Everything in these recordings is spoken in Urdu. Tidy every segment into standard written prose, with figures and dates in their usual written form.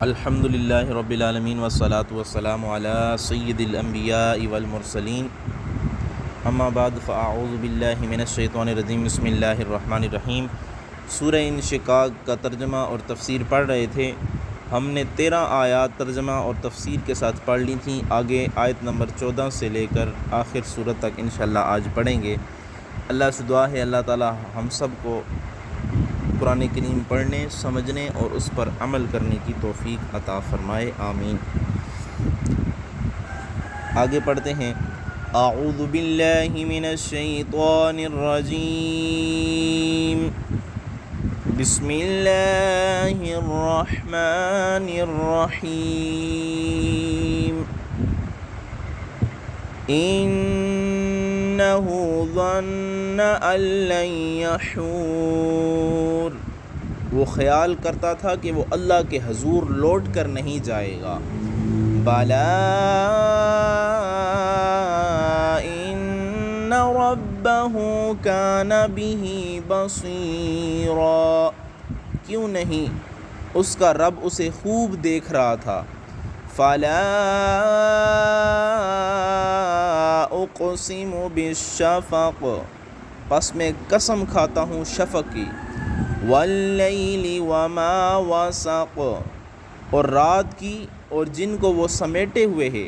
الحمدللہ رب العالمین والصلاة والسلام علی سید الانبیاء والمرسلین اما بعد فاعوذ باللہ من الشیطان الرجیم بسم اللہ الرحمن الرحیم۔ سورہ انشقاق کا ترجمہ اور تفسیر پڑھ رہے تھے۔ ہم نے 13 آیات ترجمہ اور تفسیر کے ساتھ پڑھ لی تھیں۔ آگے آیت نمبر 14 سے لے کر آخر سورت تک انشاءاللہ آج پڑھیں گے۔ اللہ سے دعا ہے اللہ تعالی ہم سب کو قرآن کریم پڑھنے، سمجھنے اور اس پر عمل کرنے کی توفیق عطا فرمائے، آمین۔ آگے پڑھتے ہیں۔ اعوذ باللہ من الشیطان الرجیم، بسم اللہ الرحمن الرحیم۔ انہ ظن ان لن یحور، وہ خیال کرتا تھا کہ وہ اللہ کے حضور لوٹ کر نہیں جائے گا۔ بلا ان ربہ کان بہ بصیرا، کیوں نہیں، اس کا رب اسے خوب دیکھ رہا تھا۔ فلا اقسم بالشفق، پس میں قسم کھاتا ہوں شفق کی، واللیل وما وسق، اور رات کی اور جن کو وہ سمیٹے ہوئے ہے،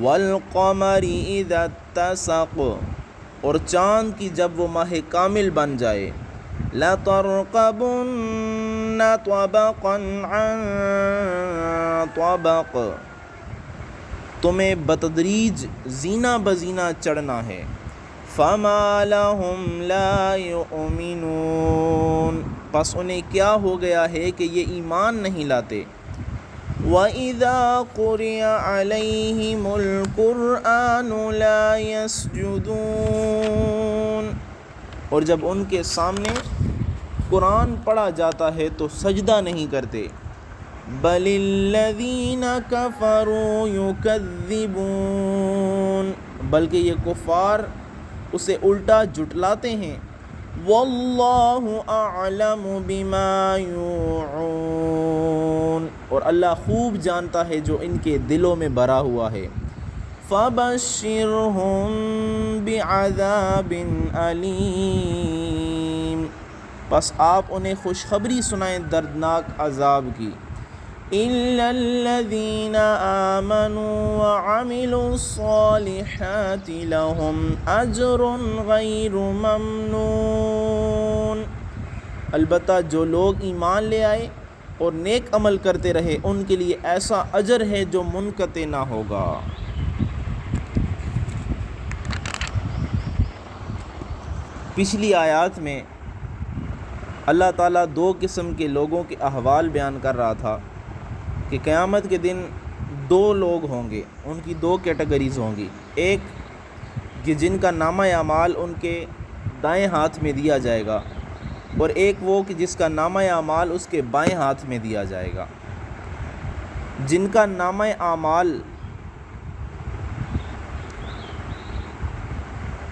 والقمر اذا اتسق، اور چاند کی جب وہ ماہ کامل بن جائے، لترکبن طبقا عن طبق، تمہیں بتدریج زینہ بزینہ چڑھنا ہے۔ فما لهم لا يؤمنون، پس انہیں کیا ہو گیا ہے کہ یہ ایمان نہیں لاتے۔ وَإِذَا قُرِئَ عَلَيْهِمُ الْقُرْآنُ لَا يَسْجُدُونَ، اور جب ان کے سامنے قرآن پڑھا جاتا ہے تو سجدہ نہیں کرتے۔ بَلِ الَّذِينَ كَفَرُوا يُكَذِّبُونَ، بلکہ یہ کفار اسے الٹا جھٹلاتے ہیں۔ واللہ اعلم بما یوعون، اور اللہ خوب جانتا ہے جو ان کے دلوں میں بھرا ہوا ہے۔ فبشرہم بعذاب علیم، پس آپ انہیں خوشخبری سنائیں دردناک عذاب کی۔ إِلَّا الَّذِينَ آمَنُوا وَعَمِلُوا الصَّالِحَاتِ لَهُمْ أَجْرٌ غَيْرُ مَمْنُونٍ، البتہ جو لوگ ایمان لے آئے اور نیک عمل کرتے رہے ان کے لیے ایسا اجر ہے جو منقطع نہ ہوگا۔ پچھلی آیات میں اللہ تعالیٰ 2 قسم کے لوگوں کے احوال بیان کر رہا تھا کہ قیامت کے دن 2 لوگ ہوں گے، ان کی 2 کیٹیگریز ہوں گی۔ ایک کہ جن کا نامہ اعمال ان کے دائیں ہاتھ میں دیا جائے گا، اور ایک وہ کہ جس کا نامہ اعمال اس کے بائیں ہاتھ میں دیا جائے گا۔ جن کا نامہ اعمال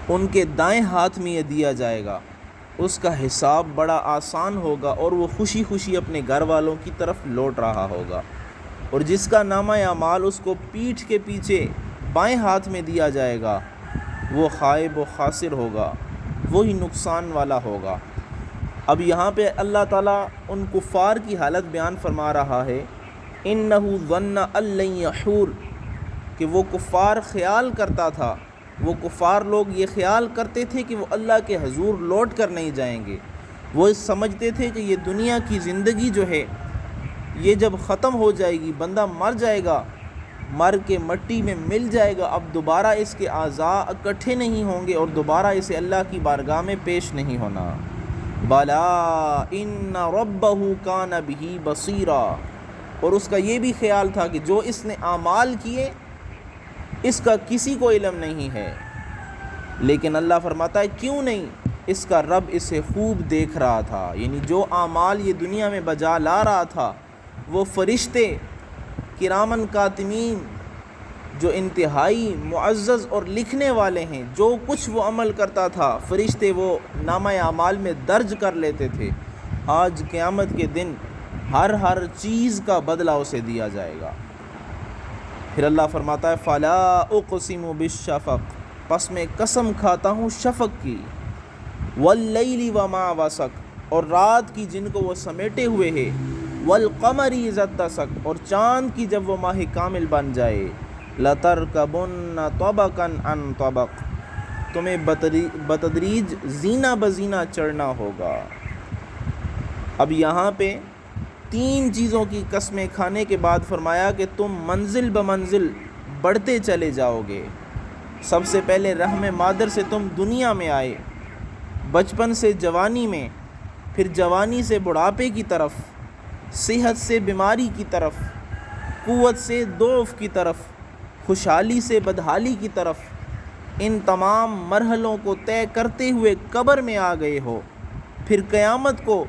ان کے دائیں ہاتھ میں دیا جائے گا اس کا حساب بڑا آسان ہوگا اور وہ خوشی خوشی اپنے گھر والوں کی طرف لوٹ رہا ہوگا، اور جس کا نامہ اعمال اس کو پیٹھ کے پیچھے بائیں ہاتھ میں دیا جائے گا وہ خائب و خاسر ہوگا، وہی نقصان والا ہوگا۔ اب یہاں پہ اللہ تعالیٰ ان کفار کی حالت بیان فرما رہا ہے، انہ ظن ان لن یحور، کہ وہ کفار خیال کرتا تھا، وہ کفار لوگ یہ خیال کرتے تھے کہ وہ اللہ کے حضور لوٹ کر نہیں جائیں گے۔ وہ سمجھتے تھے کہ یہ دنیا کی زندگی جو ہے یہ جب ختم ہو جائے گی، بندہ مر جائے گا، مر کے مٹی میں مل جائے گا، اب دوبارہ اس کے اعضاء اکٹھے نہیں ہوں گے اور دوبارہ اسے اللہ کی بارگاہ میں پیش نہیں ہونا۔ بلا ان ربہ کان بہ بصیرا، اور اس کا یہ بھی خیال تھا کہ جو اس نے اعمال کیے اس کا کسی کو علم نہیں ہے، لیکن اللہ فرماتا ہے کیوں نہیں، اس کا رب اسے خوب دیکھ رہا تھا۔ یعنی جو اعمال یہ دنیا میں بجا لا رہا تھا وہ فرشتے کرامن کاتمین جو انتہائی معزز اور لکھنے والے ہیں، جو کچھ وہ عمل کرتا تھا فرشتے وہ نامہ اعمال میں درج کر لیتے تھے۔ آج قیامت کے دن ہر چیز کا بدلہ اسے دیا جائے گا۔ پھر اللہ فرماتا ہے فلا اقسم بالشفق، پس میں قسم کھاتا ہوں شفق کی، واللیل وما وسق، اور رات کی جن کو وہ سمیٹے ہوئے ہے، والقمر اذا اتسق، اور چاند کی جب وہ ماہ کامل بن جائے، لترکبن طبقا عن طبق، تمہیں بتدریج زینہ بزینہ چڑھنا ہوگا۔ اب یہاں پہ 3 چیزوں کی قسمیں کھانے کے بعد فرمایا کہ تم منزل بمنزل بڑھتے چلے جاؤ گے۔ سب سے پہلے رحم مادر سے تم دنیا میں آئے، بچپن سے جوانی میں، پھر جوانی سے بڑھاپے کی طرف، صحت سے بیماری کی طرف، قوت سے ضعف کی طرف، خوشحالی سے بدحالی کی طرف، ان تمام مرحلوں کو طے کرتے ہوئے قبر میں آ گئے ہو، پھر قیامت کو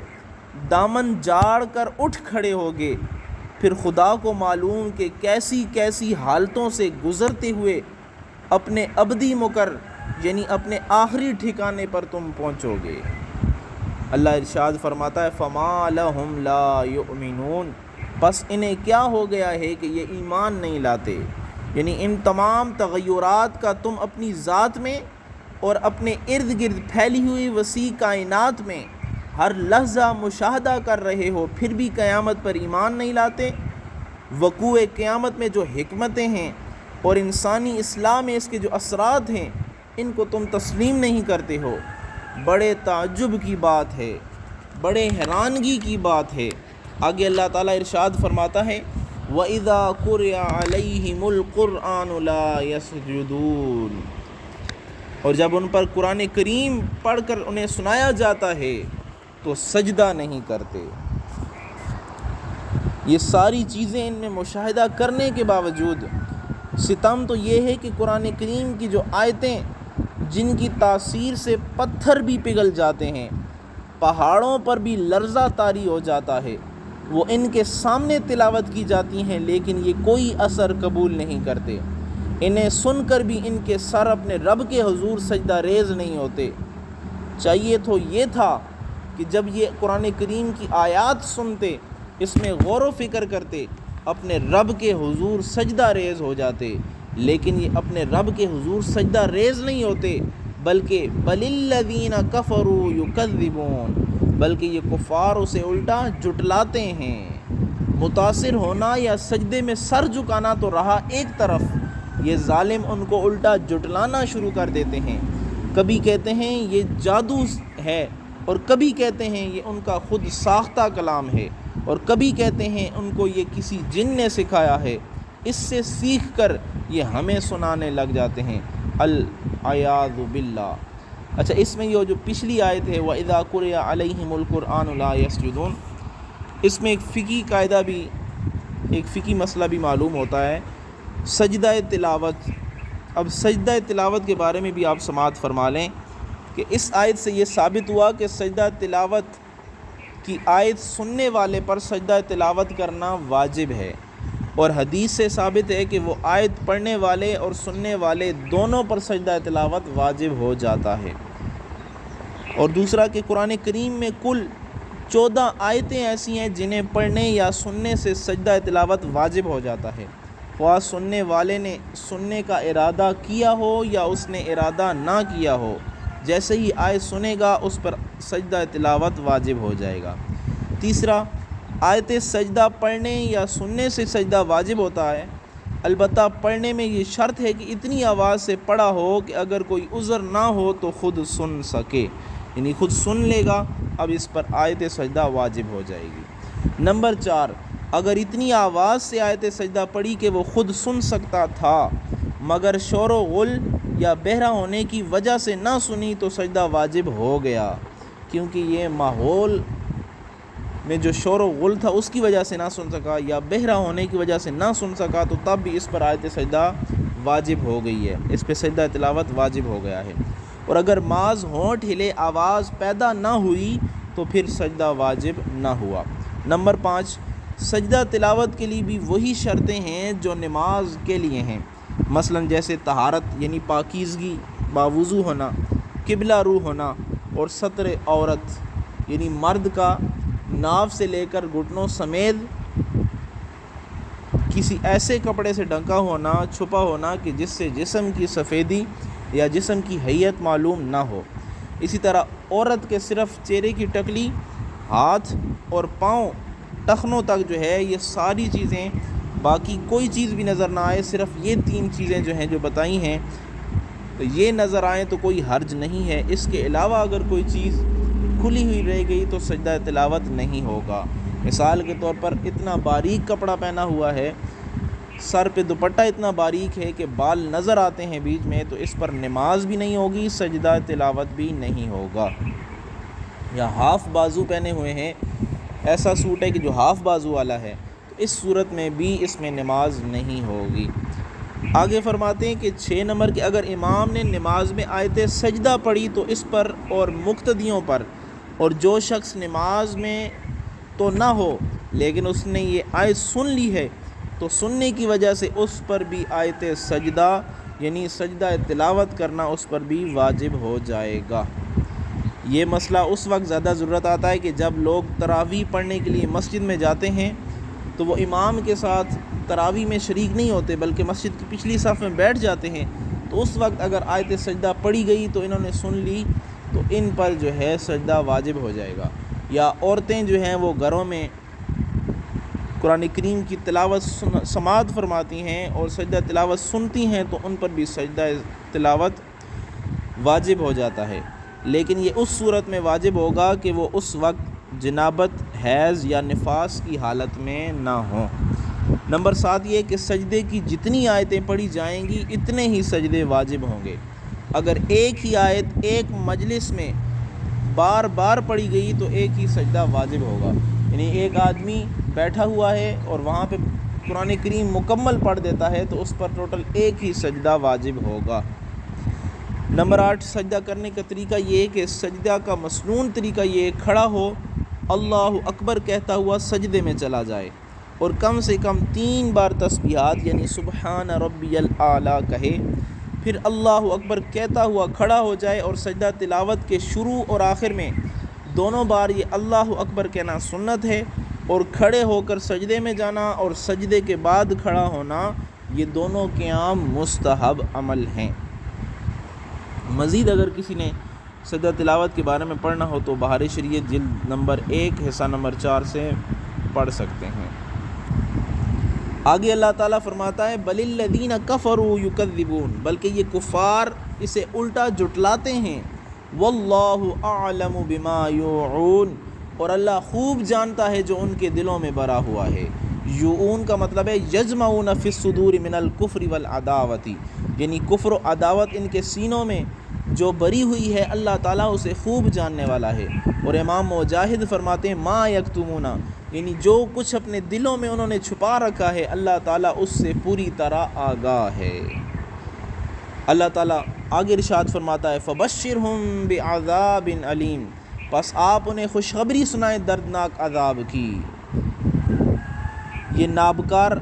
دامن جاڑ کر اٹھ کھڑے ہوگے، پھر خدا کو معلوم کہ کیسی کیسی حالتوں سے گزرتے ہوئے اپنے ابدی مقر یعنی اپنے آخری ٹھکانے پر تم پہنچو گے۔ اللہ ارشاد فرماتا ہے فما لہم لا یؤمنون، پس انہیں کیا ہو گیا ہے کہ یہ ایمان نہیں لاتے، یعنی ان تمام تغیرات کا تم اپنی ذات میں اور اپنے ارد گرد پھیلی ہوئی وسیع کائنات میں ہر لحظہ مشاہدہ کر رہے ہو، پھر بھی قیامت پر ایمان نہیں لاتے۔ وقوع قیامت میں جو حکمتیں ہیں اور انسانی اصلاح میں اس کے جو اثرات ہیں، ان کو تم تسلیم نہیں کرتے ہو۔ بڑے تعجب کی بات ہے، بڑے حیرانگی کی بات ہے۔ آگے اللہ تعالیٰ ارشاد فرماتا ہے وَإِذَا قُرِئَ عَلَيْهِمُ الْقُرْآنُ لَا يَسْجُدُونَ، اور جب ان پر قرآن کریم پڑھ کر انہیں سنایا جاتا ہے تو سجدہ نہیں کرتے۔ یہ ساری چیزیں ان میں مشاہدہ کرنے کے باوجود ستم تو یہ ہے کہ قرآن کریم کی جو آیتیں جن کی تاثیر سے پتھر بھی پگھل جاتے ہیں، پہاڑوں پر بھی لرزہ طاری ہو جاتا ہے، وہ ان کے سامنے تلاوت کی جاتی ہیں لیکن یہ کوئی اثر قبول نہیں کرتے۔ انہیں سن کر بھی ان کے سر اپنے رب کے حضور سجدہ ریز نہیں ہوتے۔ چاہیے تو یہ تھا کہ جب یہ قرآن کریم کی آیات سنتے، اس میں غور و فکر کرتے، اپنے رب کے حضور سجدہ ریز ہو جاتے، لیکن یہ اپنے رب کے حضور سجدہ ریز نہیں ہوتے، بلکہ بل الذین کفروا یکذبون، بلکہ یہ کفار اسے الٹا جھٹلاتے ہیں۔ متاثر ہونا یا سجدے میں سر جھکانا تو رہا ایک طرف، یہ ظالم ان کو الٹا جھٹلانا شروع کر دیتے ہیں۔ کبھی کہتے ہیں یہ جادو ہے، اور کبھی کہتے ہیں یہ ان کا خود ساختہ کلام ہے، اور کبھی کہتے ہیں ان کو یہ کسی جن نے سکھایا ہے، اس سے سیکھ کر یہ ہمیں سنانے لگ جاتے ہیں۔ العیاذ باللہ۔ اچھا، اس میں یہ جو پچھلی آیت ہے وَإِذَا قُرِئَ عَلَيْهِمُ الْقُرْآنُ لَا يَسْجُدُونَ، اس میں ایک فقہی قاعدہ بھی، ایک فقہی مسئلہ بھی معلوم ہوتا ہے، سجدہ تلاوت۔ اب سجدہ تلاوت کے بارے میں بھی آپ سماعت فرما لیں کہ اس آیت سے یہ ثابت ہوا کہ سجدہ تلاوت کی آیت سننے والے پر سجدہ تلاوت کرنا واجب ہے، اور حدیث سے ثابت ہے کہ وہ آیت پڑھنے والے اور سننے والے دونوں پر سجدہ تلاوت واجب ہو جاتا ہے۔ اور دوسرا کہ قرآن کریم میں کل 14 آیتیں ایسی ہیں جنہیں پڑھنے یا سننے سے سجدہ تلاوت واجب ہو جاتا ہے، خواہ سننے والے نے سننے کا ارادہ کیا ہو یا اس نے ارادہ نہ کیا ہو، جیسے ہی آیت سنے گا اس پر سجدہ تلاوت واجب ہو جائے گا۔ تیسرا، آیت سجدہ پڑھنے یا سننے سے سجدہ واجب ہوتا ہے، البتہ پڑھنے میں یہ شرط ہے کہ اتنی آواز سے پڑھا ہو کہ اگر کوئی عذر نہ ہو تو خود سن سکے، یعنی خود سن لے گا، اب اس پر آیت سجدہ واجب ہو جائے گی۔ نمبر 4، اگر اتنی آواز سے آیت سجدہ پڑھی کہ وہ خود سن سکتا تھا مگر شور و غل یا بہرا ہونے کی وجہ سے نہ سنی تو سجدہ واجب ہو گیا، کیونکہ یہ ماحول میں جو شور و غل تھا اس کی وجہ سے نہ سن سکا یا بہرا ہونے کی وجہ سے نہ سن سکا، تو تب بھی اس پر آیت سجدہ واجب ہو گئی ہے، اس پہ سجدہ تلاوت واجب ہو گیا ہے۔ اور اگر محض ہونٹ ہلے آواز پیدا نہ ہوئی تو پھر سجدہ واجب نہ ہوا۔ نمبر 5، سجدہ تلاوت کے لیے بھی وہی شرطیں ہیں جو نماز کے لیے ہیں، مثلا جیسے طہارت یعنی پاکیزگی، باوضو ہونا، قبلہ رو ہونا، اور ستر عورت یعنی مرد کا ناف سے لے کر گھٹنوں سمیت کسی ایسے کپڑے سے ڈھکا ہونا، چھپا ہونا کہ جس سے جسم کی سفیدی یا جسم کی حیت معلوم نہ ہو۔ اسی طرح عورت کے صرف چہرے کی ٹکلی، ہاتھ اور پاؤں ٹخنوں تک جو ہے یہ ساری چیزیں، باقی کوئی چیز بھی نظر نہ آئے، صرف یہ 3 چیزیں جو ہیں جو بتائی ہیں تو یہ نظر آئیں تو کوئی حرج نہیں ہے۔ اس کے علاوہ اگر کوئی چیز کھلی ہوئی رہ گئی تو سجدہ تلاوت نہیں ہوگا۔ مثال کے طور پر اتنا باریک کپڑا پہنا ہوا ہے، سر پہ دوپٹہ اتنا باریک ہے کہ بال نظر آتے ہیں بیچ میں، تو اس پر نماز بھی نہیں ہوگی، سجدہ تلاوت بھی نہیں ہوگا۔ یا ہاف بازو پہنے ہوئے ہیں، ایسا سوٹ ہے کہ جو ہاف بازو والا ہے، تو اس صورت میں بھی اس میں نماز نہیں ہوگی۔ آگے فرماتے ہیں کہ 6 نمبر کہ اگر امام نے نماز میں آیت سجدہ پڑھی تو اس پر اور مقتدیوں پر، اور جو شخص نماز میں تو نہ ہو لیکن اس نے یہ آیت سن لی ہے تو سننے کی وجہ سے اس پر بھی آیت سجدہ یعنی سجدہ تلاوت کرنا اس پر بھی واجب ہو جائے گا۔ یہ مسئلہ اس وقت زیادہ ضرورت آتا ہے کہ جب لوگ تراویح پڑھنے کے لیے مسجد میں جاتے ہیں تو وہ امام کے ساتھ تراویح میں شریک نہیں ہوتے بلکہ مسجد کی پچھلی صف میں بیٹھ جاتے ہیں، تو اس وقت اگر آیت سجدہ پڑھی گئی تو انہوں نے سن لی تو ان پر جو ہے سجدہ واجب ہو جائے گا۔ یا عورتیں جو ہیں وہ گھروں میں قرآن کریم کی تلاوت سماعت فرماتی ہیں اور سجدہ تلاوت سنتی ہیں تو ان پر بھی سجدہ تلاوت واجب ہو جاتا ہے، لیکن یہ اس صورت میں واجب ہوگا کہ وہ اس وقت جنابت، حیض یا نفاس کی حالت میں نہ ہوں۔ نمبر 7 یہ کہ سجدے کی جتنی آیتیں پڑھی جائیں گی اتنے ہی سجدے واجب ہوں گے۔ اگر ایک ہی آیت ایک مجلس میں بار بار پڑھی گئی تو ایک ہی سجدہ واجب ہوگا، یعنی ایک آدمی بیٹھا ہوا ہے اور وہاں پہ قرآن کریم مکمل پڑھ دیتا ہے تو اس پر ٹوٹل ایک ہی سجدہ واجب ہوگا۔ نمبر 8 سجدہ کرنے کا طریقہ یہ ہے کہ سجدہ کا مسنون طریقہ یہ کھڑا ہو، اللہ اکبر کہتا ہوا سجدے میں چلا جائے اور کم سے کم 3 بار تسبیحات یعنی سبحان ربی الاعلیٰ کہے، پھر اللہ اکبر کہتا ہوا کھڑا ہو جائے اور سجدہ تلاوت کے شروع اور آخر میں دونوں بار یہ اللہ اکبر کہنا سنت ہے، اور کھڑے ہو کر سجدے میں جانا اور سجدے کے بعد کھڑا ہونا یہ دونوں قیام مستحب عمل ہیں۔ مزید اگر کسی نے سجدہ تلاوت کے بارے میں پڑھنا ہو تو بہار شریعت جلد نمبر 1 حصہ نمبر 4 سے پڑھ سکتے ہیں۔ آگے اللہ تعالیٰ فرماتا ہے بل الذین کفروا یکذبون، بلکہ یہ کفار اسے الٹا جھٹلاتے ہیں، واللہ اعلم بما یوعون، اور اللہ خوب جانتا ہے جو ان کے دلوں میں بھرا ہوا ہے۔ یوعون کا مطلب ہے یجمعون فی الصدور من الکفر والعداوۃ، یعنی کفر و عداوت ان کے سینوں میں جو بری ہوئی ہے اللہ تعالیٰ اسے خوب جاننے والا ہے۔ اور امام مجاہد فرماتے ہیں ما یکتمون، یعنی جو کچھ اپنے دلوں میں انہوں نے چھپا رکھا ہے اللہ تعالیٰ اس سے پوری طرح آگاہ ہے۔ اللہ تعالیٰ آگے ارشاد فرماتا ہے فبشرہم بعذاب علیم، پس آپ انہیں خوشخبری سنائیں دردناک عذاب کی۔ یہ نابکار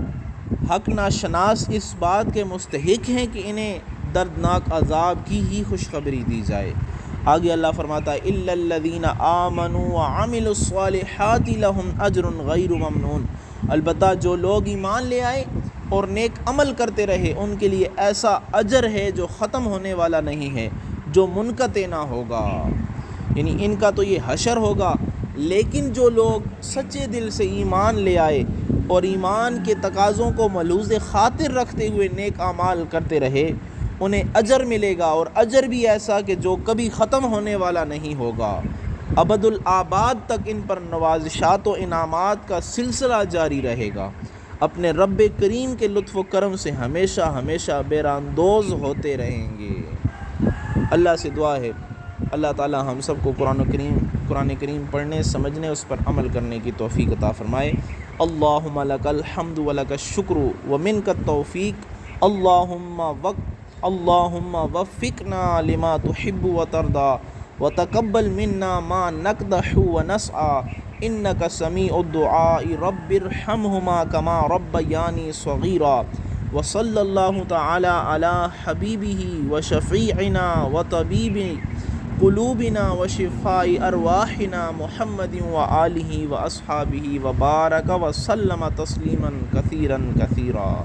حق ناشناس اس بات کے مستحق ہیں کہ انہیں دردناک عذاب کی ہی خوشخبری دی جائے۔ آگے اللہ فرماتا ہے الا الذین آمنوا وعملوا الصالحات لہم اجر غیر ممنون، البتہ جو لوگ ایمان لے آئے اور نیک عمل کرتے رہے ان کے لیے ایسا اجر ہے جو ختم ہونے والا نہیں ہے، جو منقطع نہ ہوگا، یعنی ان کا تو یہ حشر ہوگا، لیکن جو لوگ سچے دل سے ایمان لے آئے اور ایمان کے تقاضوں کو ملحوظ خاطر رکھتے ہوئے نیک اعمال کرتے رہے انہیں اجر ملے گا، اور اجر بھی ایسا کہ جو کبھی ختم ہونے والا نہیں ہوگا، ابد الآباد تک ان پر نوازشات و انعامات کا سلسلہ جاری رہے گا، اپنے رب کریم کے لطف و کرم سے ہمیشہ ہمیشہ بیراندوز ہوتے رہیں گے۔ اللہ سے دعا ہے اللہ تعالی ہم سب کو قرآن کریم پڑھنے، سمجھنے، اس پر عمل کرنے کی توفیق عطا فرمائے۔ اللہم لک الحمد و لک الشکر و منک التوفیق، اللہم وفقنا لما تحب و ترضى وتقبل منا ما نقدح و نسعى انک سمیع الدعاء رب ارحمہما کما ربیانی صغیرا، وصلی اللہ تعالی علی حبیبہ و شفیعنا و قلوبنا وشفاء ارواحنا محمد وآلہ واصحابہ وبارک وسلم تسلیما کثیرا کثیرا۔